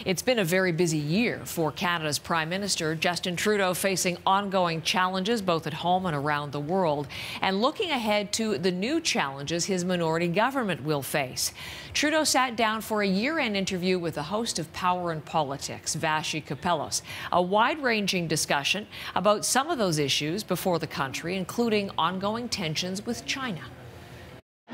It's been a very busy year for Canada's Prime Minister, Justin Trudeau, facing ongoing challenges both at home and around the world, and looking ahead to the new challenges his minority government will face. Trudeau sat down for a year-end interview with the host of Power and Politics, Vassy Kapelos, a wide-ranging discussion about some of those issues before the country, including ongoing tensions with China.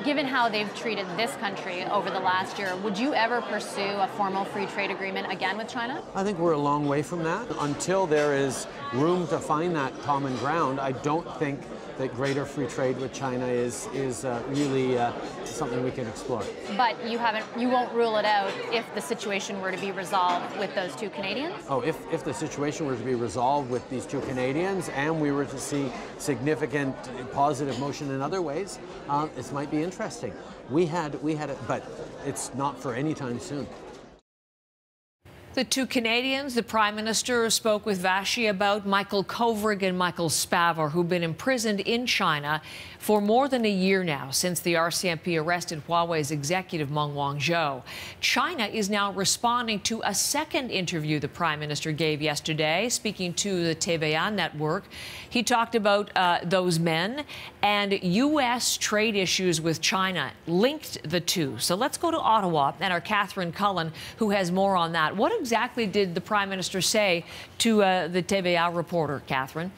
Given how they've treated this country over the last year, would you ever pursue a formal free trade agreement again with China? I think we're a long way from that. Until there is room to find that common ground, I don't think that greater free trade with China is really something we can explore. But you won't rule it out if the situation were to be resolved with those two Canadians? Oh, if the situation were to be resolved with these two Canadians and we were to see significant positive motion in other ways, this might be interesting. We had it, but it's not for any time soon. The two Canadians, the Prime Minister spoke with Vassy about Michael Kovrig and Michael Spavor, who've been imprisoned in China for more than a year now since the RCMP arrested Huawei's executive Meng Wanzhou. China is now responding to a second interview the Prime Minister gave yesterday, speaking to the TVA network. He talked about those men and U.S. trade issues with China, linked the two. So let's go to Ottawa and our Catherine Cullen, who has more on that. What exactly did the Prime Minister say to the TVA reporter, Catherine?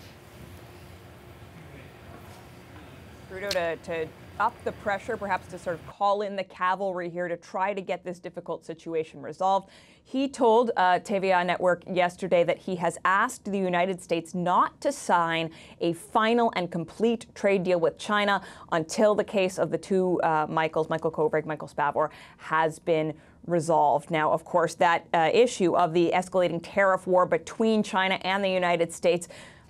Trudeau to up the pressure, perhaps to sort of call in the cavalry here to try to get this difficult situation resolved. He told TVA Network yesterday that he has asked the United States not to sign a final and complete trade deal with China until the case of the two Michael Kovrig, Michael Spavor, has been resolved. Now, of course, that issue of the escalating tariff war between China and the United States,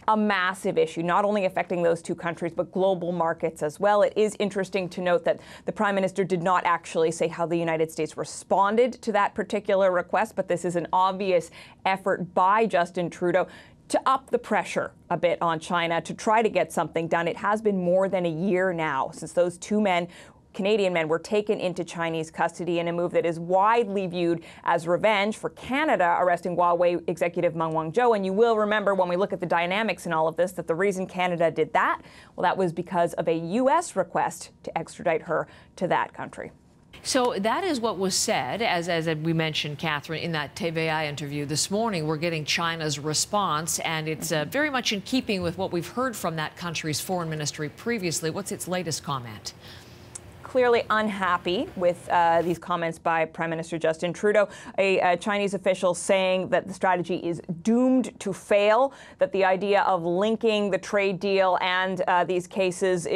a massive issue, not only affecting those two countries, but global markets as well. It is interesting to note that the Prime Minister did not actually say how the United States responded to that particular request, but this is an obvious effort by Justin Trudeau to up the pressure a bit on China to try to get something done. It has been more than a year now since those two men, Canadian men, were taken into Chinese custody in a move that is widely viewed as revenge for Canada arresting Huawei executive Meng Wanzhou. And you will remember when we look at the dynamics in all of this that the reason Canada did that, well, that was because of a U.S. request to extradite her to that country. So that is what was said, as we mentioned, Catherine, in that TVA interview this morning. We're getting China's response, and it's very much in keeping with what we've heard from that country's foreign ministry previously. What's its latest comment? Clearly unhappy with these comments by Prime Minister Justin Trudeau, a Chinese official saying that the strategy is doomed to fail, that the idea of linking the trade deal and these cases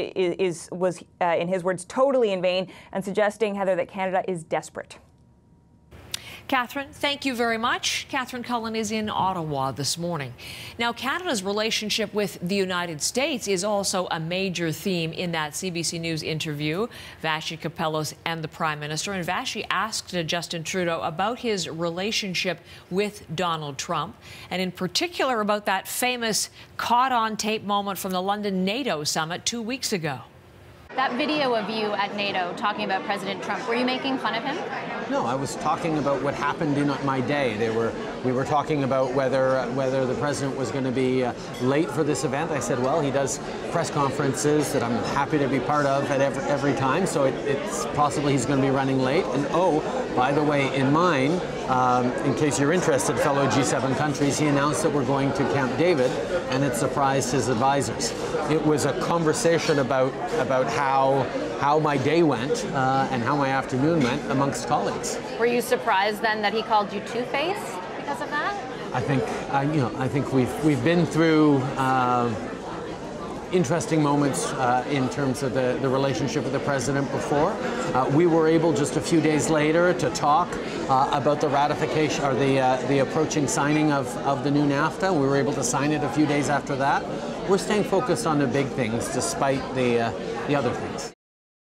was, in his words, totally in vain, and suggesting, Heather, that Canada is desperate. Catherine, thank you very much. Catherine Cullen is in Ottawa this morning. Now, Canada's relationship with the United States is also a major theme in that CBC News interview, Vassy Kapelos and the Prime Minister. And Vassy asked Justin Trudeau about his relationship with Donald Trump, and in particular about that famous caught-on-tape moment from the London NATO summit 2 weeks ago. That video of you at NATO talking about President Trump, were you making fun of him? No, I was talking about what happened in my day. We were talking about whether the president was going to be late for this event. I said, well, he does press conferences that I'm happy to be part of at every time, so it's possible he's going to be running late. And oh, by the way, in mine, in case you're interested, fellow G7 countries, he announced that we're going to Camp David, and it surprised his advisors. It was a conversation about how my day went and how my afternoon went amongst colleagues. Were you surprised then that he called you Two-Face because of that? I think we've been through interesting moments in terms of the relationship with the president before. We were able just a few days later to talk about the ratification or the approaching signing of the new NAFTA. We were able to sign it a few days after that. We're staying focused on the big things despite the other things.